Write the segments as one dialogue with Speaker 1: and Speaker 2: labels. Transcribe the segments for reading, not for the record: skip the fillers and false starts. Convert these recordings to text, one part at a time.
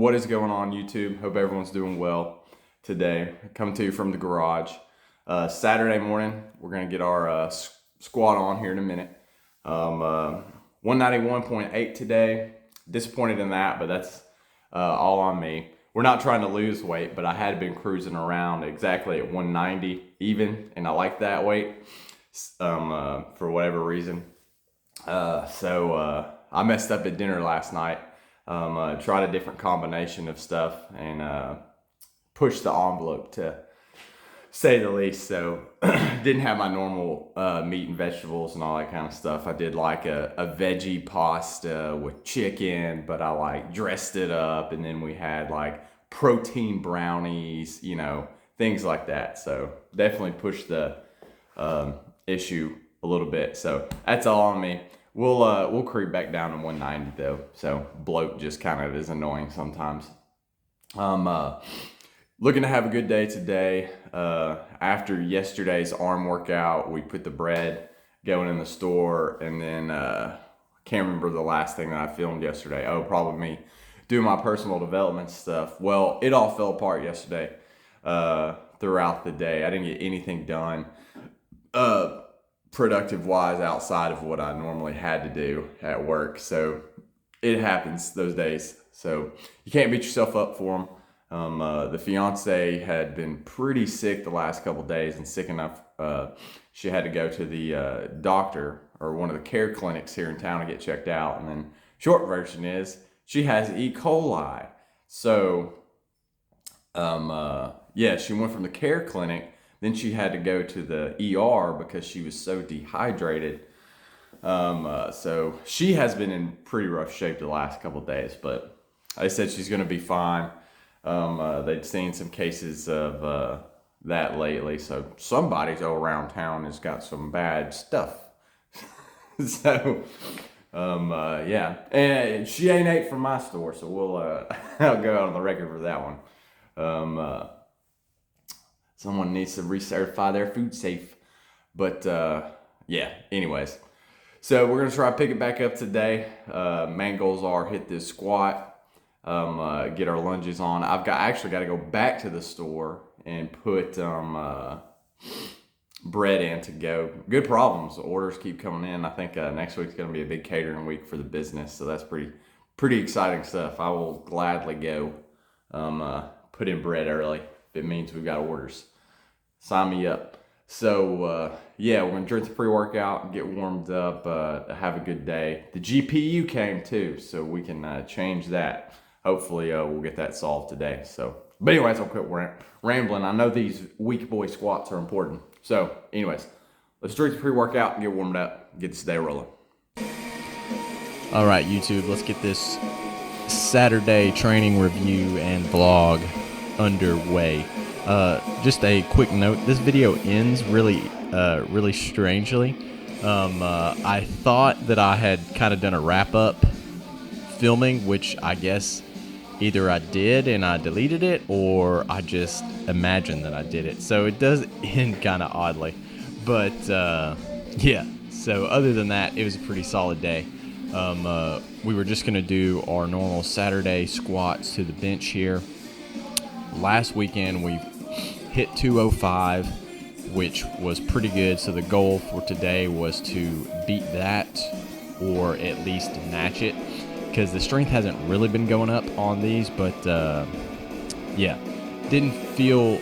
Speaker 1: What is going on, YouTube? Hope everyone's doing well today. Coming to you from the garage. Saturday morning, we're going to get our squat on here in a minute. 191.8 today. Disappointed in that, but that's all on me. We're not trying to lose weight, but I had been cruising around exactly at 190 even, and I like that weight for whatever reason. So I messed up at dinner last night. Tried a different combination of stuff and pushed the envelope to say the least. So didn't have my normal meat and vegetables and all that kind of stuff. I did like a veggie pasta with chicken, but I like dressed it up, and then we had like protein brownies, you know, things like that. So definitely pushed the issue a little bit. So that's all on me. We'll creep back down to 190 though. So bloat just kind of is annoying sometimes. Looking to have a good day today. After yesterday's arm workout, we put the bread going in the store, and then can't remember the last thing that I filmed yesterday. Oh, probably me doing my personal development stuff. Well, it all fell apart yesterday throughout the day. I didn't get anything done productive wise outside of what I normally had to do at work. So it happens those days. So you can't beat yourself up for them. The fiance had been pretty sick the last couple days, and sick enough she had to go to the doctor or one of the care clinics here in town to get checked out. And then short version is she has E. coli. So she went from the care clinic, then she had to go to the ER because she was so dehydrated. So she has been in pretty rough shape the last couple days, but they said she's going to be fine. They'd seen some cases of that lately, so somebody's around town has got some bad stuff. So, and she ain't ate from my store, so I'll go out on the record for that one. Someone needs to recertify their food safe, but anyways. So we're gonna try to pick it back up today. Main goals are hit this squat, get our lunges on. I've actually got to go back to the store and put bread in to go. Good problems. The orders keep coming in. I think next week's going to be a big catering week for the business, so that's pretty exciting stuff. I will gladly go put in bread early if it means we've got orders. Sign me up. So we're going to drink the pre-workout, get warmed up, have a good day. The GPU came too, so we can change that. Hopefully we'll get that solved today. But anyways, I'll quit rambling. I know these weak boy squats are important. So anyways, let's drink the pre-workout and get warmed up, get this day rolling.
Speaker 2: All right, YouTube, let's get this Saturday training review and vlog underway. Just a quick note, this video ends really strangely. I thought that I had kind of done a wrap-up filming, which I guess either I did and I deleted it, or I just imagined that I did it. So it does end kind of oddly. But so other than that, it was a pretty solid day. We were just going to do our normal Saturday squats to the bench here. Last weekend we hit 205, which was pretty good. So the goal for today was to beat that or at least match it, because the strength hasn't really been going up on these, but didn't feel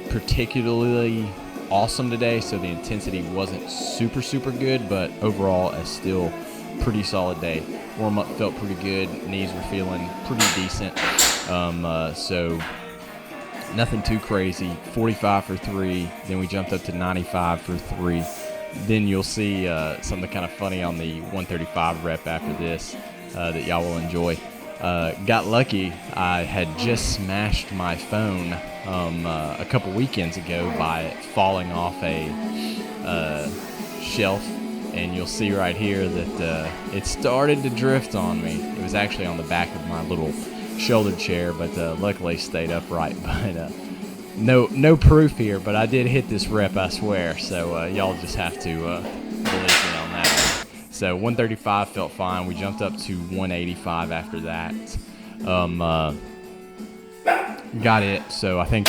Speaker 2: particularly awesome today, so the intensity wasn't super good, but overall a still pretty solid day. Warm-up felt pretty good, knees were feeling pretty decent, so nothing too crazy. 45 for 3, then we jumped up to 95 for 3. Then you'll see something kind of funny on the 135 rep after this that y'all will enjoy. Got lucky. I had just smashed my phone a couple weekends ago by falling off a shelf, and you'll see right here that it started to drift on me. It was actually on the back of my little shoulder chair, but luckily stayed upright. But no proof here, but I did hit this rep, I swear. So y'all just have to believe me on that one. So 135 felt fine. We jumped up to 185 after that. Got it. So I think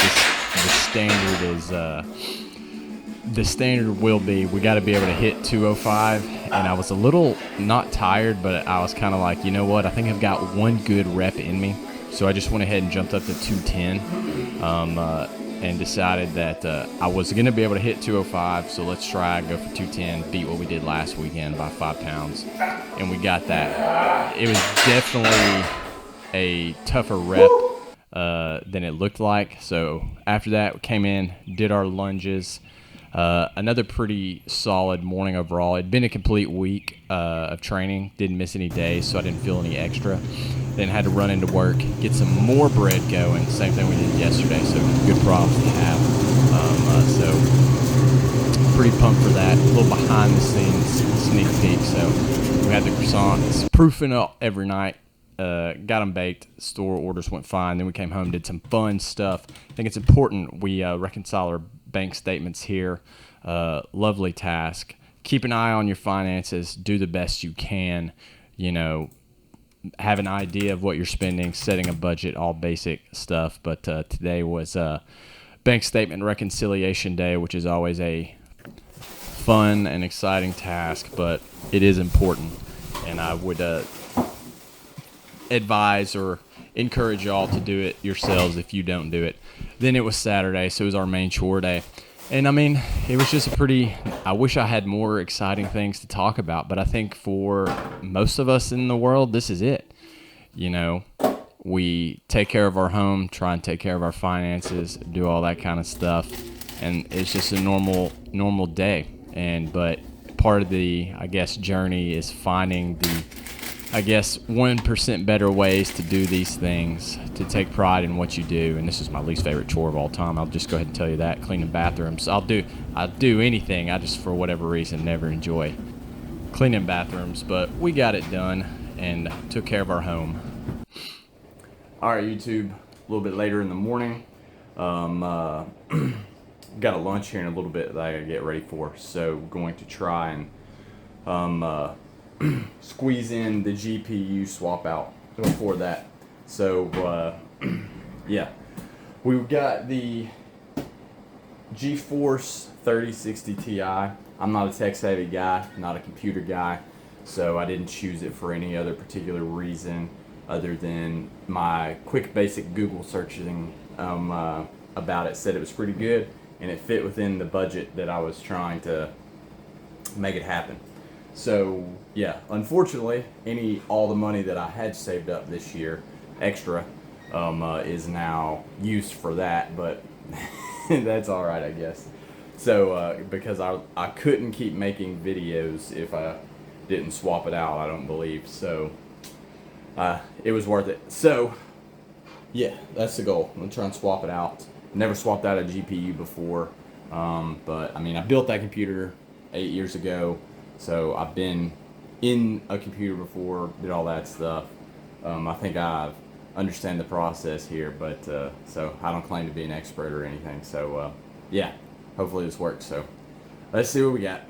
Speaker 2: the standard will be we got to be able to hit 205. And I was a little not tired, but I was kind of like, you know what? I think I've got one good rep in me. So I just went ahead and jumped up to 210 and decided that I was going to be able to hit 205. So let's try go for 210, beat what we did last weekend by 5 pounds. And we got that. It was definitely a tougher rep than it looked like. So after that, we came in, did our lunges. Another pretty solid morning overall. It'd been a complete week of training. Didn't miss any days, so I didn't feel any extra. Then had to run into work, get some more bread going. Same thing we did yesterday, so good props to have. So pretty pumped for that. A little behind the scenes sneak peek. So we had the croissants, proofing up every night. Got them baked. Store orders went fine. Then we came home, did some fun stuff. I think it's important we reconcile our bank statements here. Lovely task. Keep an eye on your finances. Do the best you can. You know, have an idea of what you're spending, setting a budget, all basic stuff. But today was bank statement reconciliation day, which is always a fun and exciting task, but it is important. And I would advise or encourage y'all to do it yourselves if you don't do it. Then it was Saturday, so it was our main chore day. And I mean, it was just I wish I had more exciting things to talk about, but I think for most of us in the world, this is it. You know, we take care of our home, try and take care of our finances, do all that kind of stuff. And it's just a normal day. But part of the, I guess, journey is finding the 1% better ways to do these things, to take pride in what you do. And this is my least favorite chore of all time. I'll just go ahead and tell you that. Cleaning bathrooms. I'll do anything. I just, for whatever reason, never enjoy cleaning bathrooms. But we got it done and took care of our home.
Speaker 1: All right, YouTube. A little bit later in the morning. Got a lunch here in a little bit that I gotta get ready for. So going to try and squeeze in the GPU swap out before that. So yeah, we've got the GeForce 3060 Ti. I'm not a tech savvy guy, not a computer guy, so I didn't choose it for any other particular reason other than my quick basic Google searching about it said it was pretty good and it fit within the budget that I was trying to make it happen. So yeah, unfortunately, all the money that I had saved up this year, extra, is now used for that. But that's all right, I guess. So because I couldn't keep making videos if I didn't swap it out, I don't believe. So it was worth it. So yeah, that's the goal. I'm gonna try and swap it out. Never swapped out a GPU before, but I mean, I built that computer 8 years ago. So I've been in a computer before, did all that stuff. I think I understand the process here, but so I don't claim to be an expert or anything. So yeah, hopefully this works. So let's see what we got.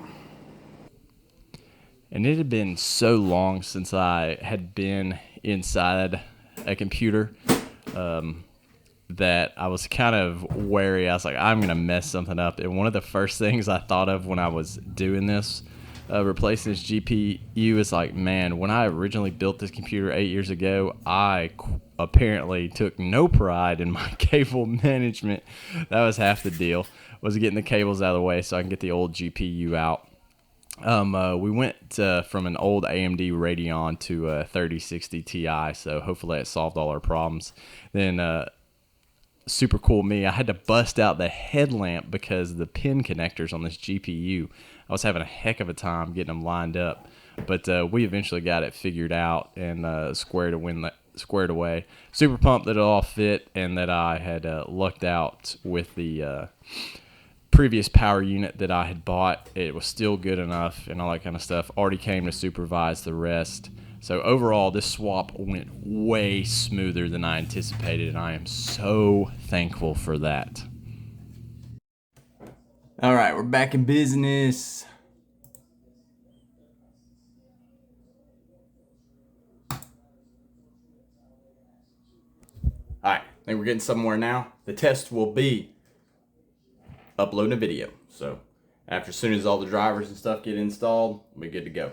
Speaker 2: And it had been so long since I had been inside a computer that I was kind of wary. I was like, I'm going to mess something up. And one of the first things I thought of when I was doing this, replacing this GPU, is like, man, when I originally built this computer 8 years ago, I apparently took no pride in my cable management. That was half the deal, was getting the cables out of the way so I can get the old GPU out. We went from an old AMD Radeon to a 3060 Ti, so hopefully that solved all our problems. Then super cool me, I had to bust out the headlamp because the pin connectors on this GPU, I was having a heck of a time getting them lined up. But we eventually got it figured out and squared away. Super pumped that it all fit and that I had lucked out with the previous power unit that I had bought. It was still good enough and all that kind of stuff. Already came to supervise the rest. So overall, this swap went way smoother than I anticipated, and I am so thankful for that.
Speaker 1: All right, we're back in business. think we're getting somewhere now. The test will be uploading a video. So as soon as all the drivers and stuff get installed, we'll be good to go.